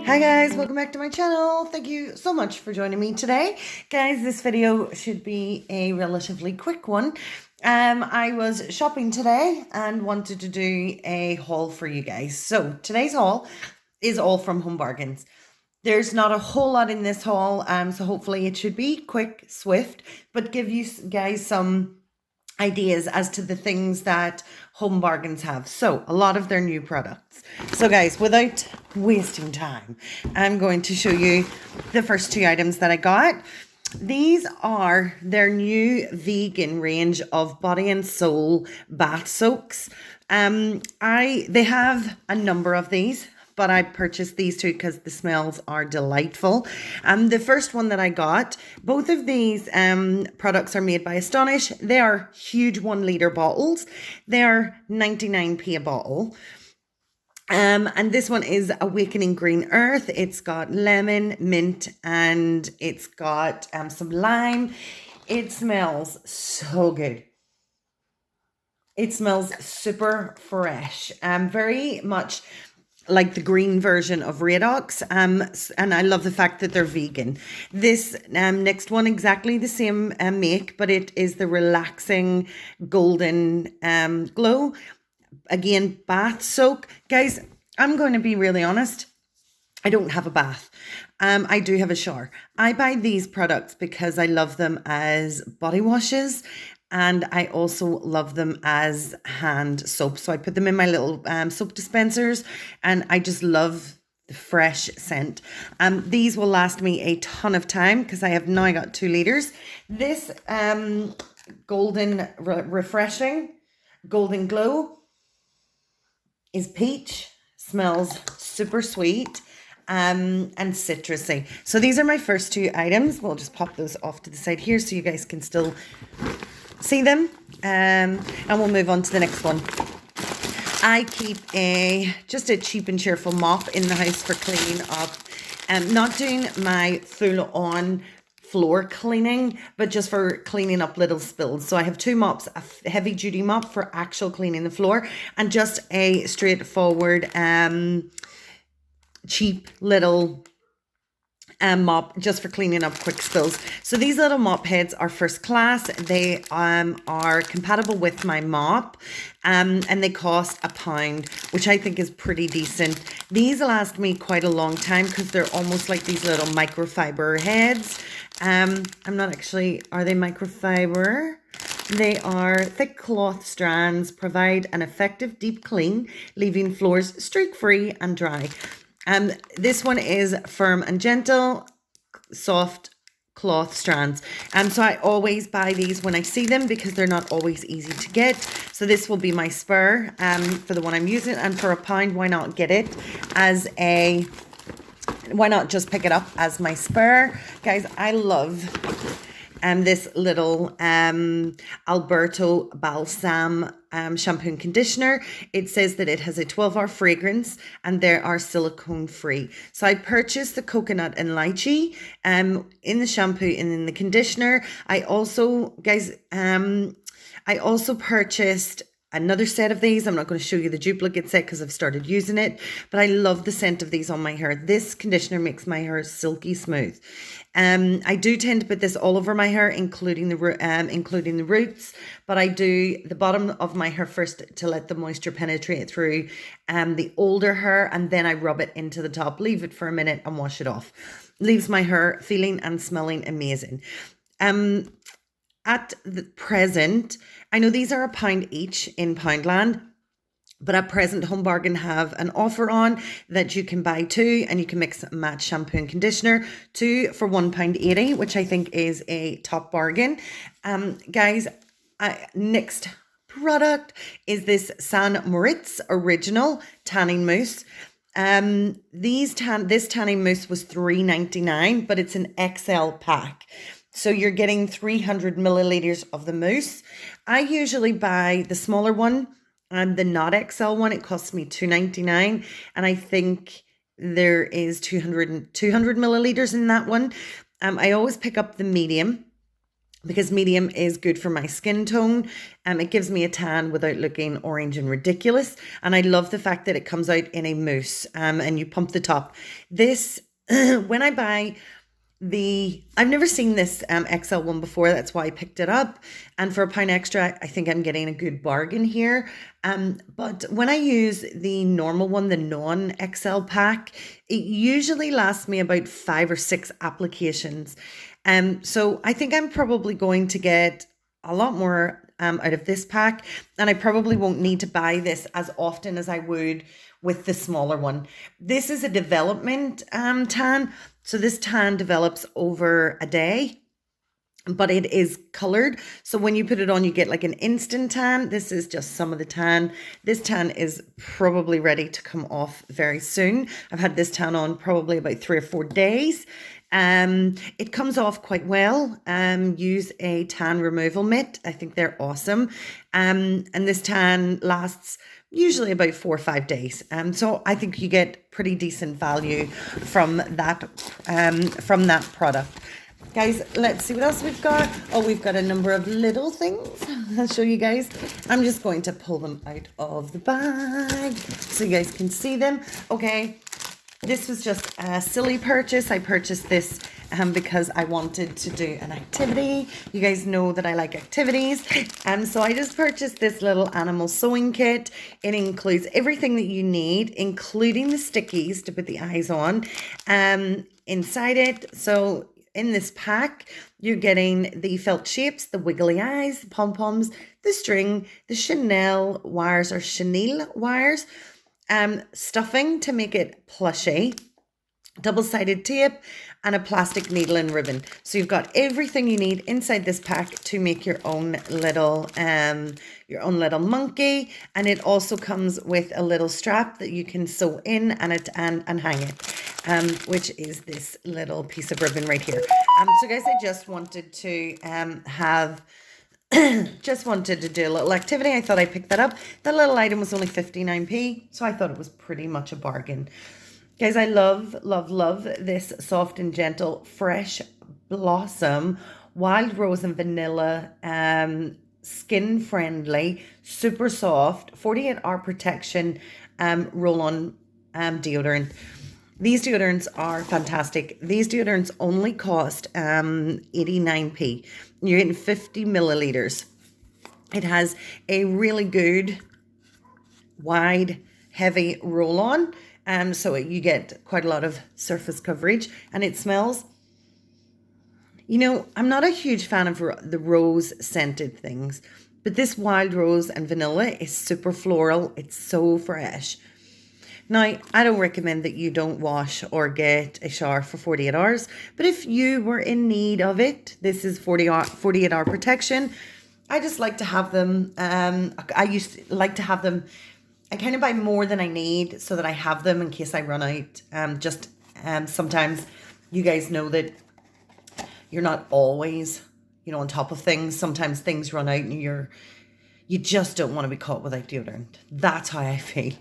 Hi guys, welcome back to my channel. Thank you so much for joining me today. Guys, this video should be a relatively quick one. I was shopping today and wanted to do a haul for you guys. So today's haul is all from Home Bargains. There's not a whole lot in this haul, so hopefully it should be quick, swift, but give you guys some ideas as to the things that Home Bargains have. So a lot of their new products. So guys, without wasting time, I'm going to show you the first two items that I got. These are their new vegan range of body and soul bath soaks. They have a number of these, but I purchased these two because the smells are delightful. The first one that I got, both of these products are made by Astonish. They are huge 1 litre bottles. They are 99p a bottle. And this one is Awakening Green Earth. It's got lemon, mint, and it's got some lime. It smells so good. It smells super fresh. Very much like the green version of Radox, and I love the fact that they're vegan. This next one, exactly the same make, but it is the Relaxing Golden Glow. Again, bath soak. Guys, I'm going to be really honest. I don't have a bath. I do have a shower. I buy these products because I love them as body washes. And I also love them as hand soap. So I put them in my little soap dispensers, and I just love the fresh scent. These will last me a ton of time because I have now got 2 litres. This refreshing golden glow is peach, smells super sweet and citrusy. So these are my first 2 items. We'll just pop those off to the side here so you guys can still see them, and we'll move on to the next one. I keep just a cheap and cheerful mop in the house for cleaning up. Not doing my full-on floor cleaning, but just for cleaning up little spills. So I have 2 mops, a heavy-duty mop for actual cleaning the floor, and just a straightforward, cheap little mop just for cleaning up quick spills. So these little mop heads are first class. They are compatible with my mop, and they cost £1, which I think is pretty decent. These last me quite a long time because they're almost like these little microfiber heads. I'm not actually, are they microfiber? They are thick cloth strands, provide an effective deep clean, leaving floors streak-free and dry. This one is firm and gentle, soft cloth strands. So I always buy these when I see them because they're not always easy to get. So this will be my spur for the one I'm using, and for £1, why not get it as a, why not just pick it up as my spur? Guys, I love this little Alberto Balsam shampoo and conditioner. It says that it has a 12-hour fragrance and they are silicone free. So I purchased the coconut and lychee in the shampoo and in the conditioner. I also, guys, I also purchased another set of these. I'm not going to show you the duplicate set because I've started using it, but I love the scent of these on my hair. This conditioner makes my hair silky smooth. I do tend to put this all over my hair, including the roots, but I do the bottom of my hair first to let the moisture penetrate through the older hair, and then I rub it into the top, leave it for a minute and wash it off. Leaves my hair feeling and smelling amazing. At the present, I know these are £1 each in Poundland, but at present, Home Bargain have an offer on that you can buy 2 and you can mix and match shampoo and conditioner, 2 for £1.80, which I think is a top bargain. Guys, next product is this San Moritz Original Tanning Mousse. This tanning mousse was $3.99, but it's an XL pack. So you're getting 300 milliliters of the mousse. I usually buy the smaller one and the not XL one. It costs me $2.99, and I think there is 200 milliliters in that one. I always pick up the medium because medium is good for my skin tone. It gives me a tan without looking orange and ridiculous. And I love the fact that it comes out in a mousse, and you pump the top. This, when I buy I've never seen this XL one before. That's why I picked it up. And for £1 extra, I think I'm getting a good bargain here. But when I use the normal one, the non-XL pack, it usually lasts me about 5 or 6 applications. So I think I'm probably going to get a lot more out of this pack, and I probably won't need to buy this as often as I would with the smaller one. This is a development tan, so this tan develops over a day, but it is colored. So when you put it on, you get like an instant tan. This is just some of the tan. This tan is probably ready to come off very soon. I've had this tan on probably about 3 or 4 days. It comes off quite well. Use a tan removal mitt. I think they're awesome. And this tan lasts usually about 4 or 5 days. So I think you get pretty decent value from that product. Guys, let's see what else we've got. Oh, we've got a number of little things. I'll show you guys. I'm just going to pull them out of the bag so you guys can see them. Okay, this was just a silly purchase. I purchased this because I wanted to do an activity. You guys know that I like activities. So I just purchased this little animal sewing kit. It includes everything that you need, including the stickies to put the eyes on inside it. So in this pack, you're getting the felt shapes, the wiggly eyes, the pom-poms, the string, the Chanel wires or chenille wires, stuffing to make it plushy, double-sided tape, and a plastic needle and ribbon. So you've got everything you need inside this pack to make your own little monkey. And it also comes with a little strap that you can sew in and hang it, which is this little piece of ribbon right here. So guys, I just wanted to do a little activity. I thought I'd pick that up. That little item was only 59p, so I thought it was pretty much a bargain. Guys, I love, love, love this soft and gentle fresh blossom wild rose and vanilla skin friendly, super soft 48-hour protection roll-on deodorant. These deodorants are fantastic. These deodorants only cost 89p. You're getting 50 milliliters. It has a really good wide heavy roll-on. So you get quite a lot of surface coverage, and it smells, you know, I'm not a huge fan of the rose scented things, but this wild rose and vanilla is super floral. It's so fresh. Now, I don't recommend that you don't wash or get a shower for 48 hours, but if you were in need of it, this is 48-hour protection. I just like to have them, I used to like to have them. I kind of buy more than I need so that I have them in case I run out. Sometimes you guys know that you're not always, you know, on top of things. Sometimes things run out and you just don't want to be caught without deodorant. That's how I feel.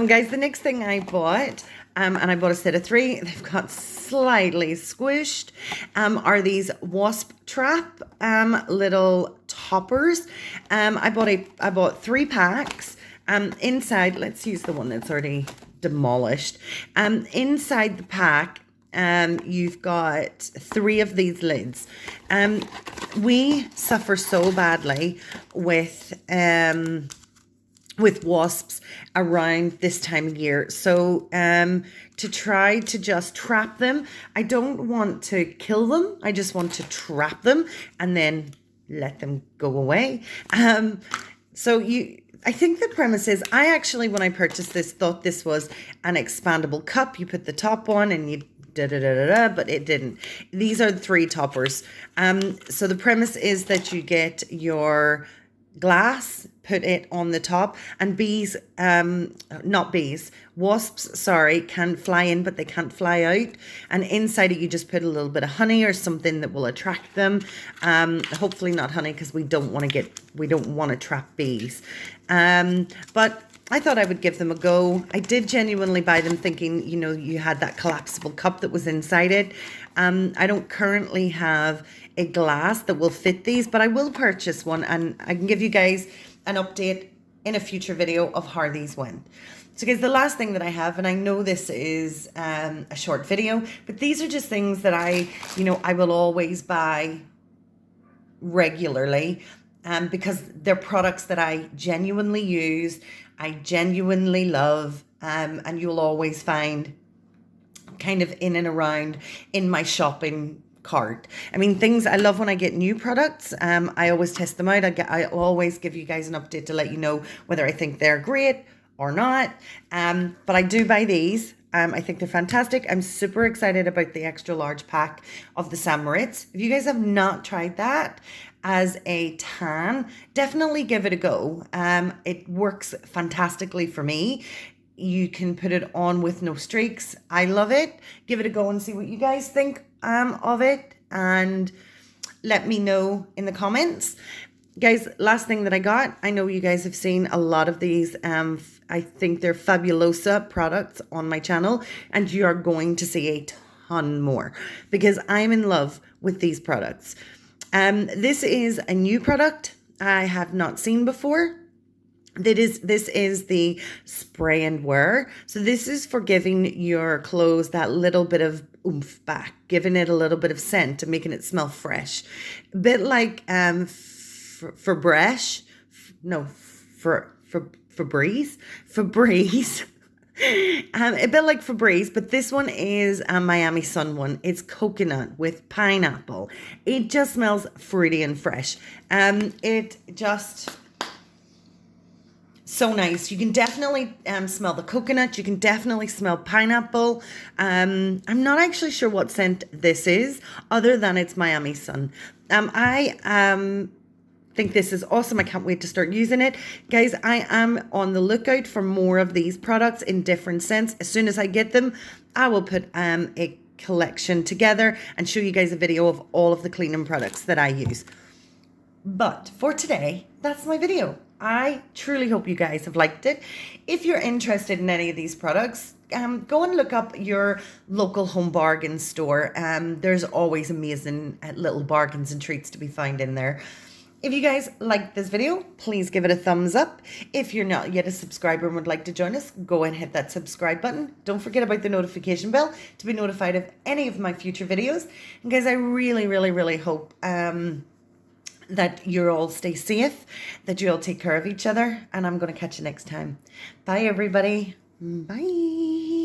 Guys, the next thing I bought, and I bought a set of 3. They've got slightly squished, are these wasp trap little toppers. I bought 3 packs. Inside, let's use the one that's already demolished. Inside the pack, you've got 3 of these lids. We suffer so badly with wasps around this time of year. So to try to just trap them, I don't want to kill them. I just want to trap them and then let them go away. I think the premise is, I actually, when I purchased this, thought this was an expandable cup. You put the top on and you but it didn't. These are the 3 toppers. So the premise is that you get your glass put it on the top, and wasps, sorry, can fly in, but they can't fly out. And inside it, you just put a little bit of honey or something that will attract them. Hopefully not honey, because we don't want to trap bees. But I thought I would give them a go. I did genuinely buy them thinking, you know, you had that collapsible cup that was inside it. I don't currently have a glass that will fit these, but I will purchase one, and I can give you guys an update in a future video of how these went. So guys, the last thing that I have, and I know this is a short video, but these are just things that I will always buy regularly, because they're products that I genuinely use, I genuinely love, and you'll always find kind of in and around in my shopping cart. I mean, things I love when I get new products. I always test them out. I always give you guys an update to let you know whether I think they're great or not. But I do buy these. I think they're fantastic. I'm super excited about the extra large pack of the Samarits. If you guys have not tried that as a tan, definitely give it a go. It works fantastically for me. You can put it on with no streaks. I love it. Give it a go and see what you guys think of it, and let me know in the comments. Guys, last thing that I got, I know you guys have seen a lot of these. I think they're Fabulosa products on my channel, and you are going to see a ton more because I'm in love with these products. This is a new product I have not seen before. This is the spray and wear. So this is for giving your clothes that little bit of oomph back, giving it a little bit of scent and making it smell fresh. A bit like Febreze. A bit like Febreze, but this one is a Miami Sun one. It's coconut with pineapple. It just smells fruity and fresh. It just so nice. You can definitely smell the coconut. You can definitely smell pineapple. I'm not actually sure what scent this is, other than it's Miami Sun. I think this is awesome. I can't wait to start using it. Guys, I am on the lookout for more of these products in different scents. As soon as I get them, I will put a collection together and show you guys a video of all of the cleaning products that I use. But for today, that's my video. I truly hope you guys have liked it. If you're interested in any of these products, go and look up your local home bargain store. There's always amazing little bargains and treats to be found in there. If you guys liked this video, please give it a thumbs up. If you're not yet a subscriber and would like to join us, go and hit that subscribe button. Don't forget about the notification bell to be notified of any of my future videos. And guys, I really, really, really hope that you all stay safe, that you all take care of each other, and I'm going to catch you next time. Bye, everybody. Bye.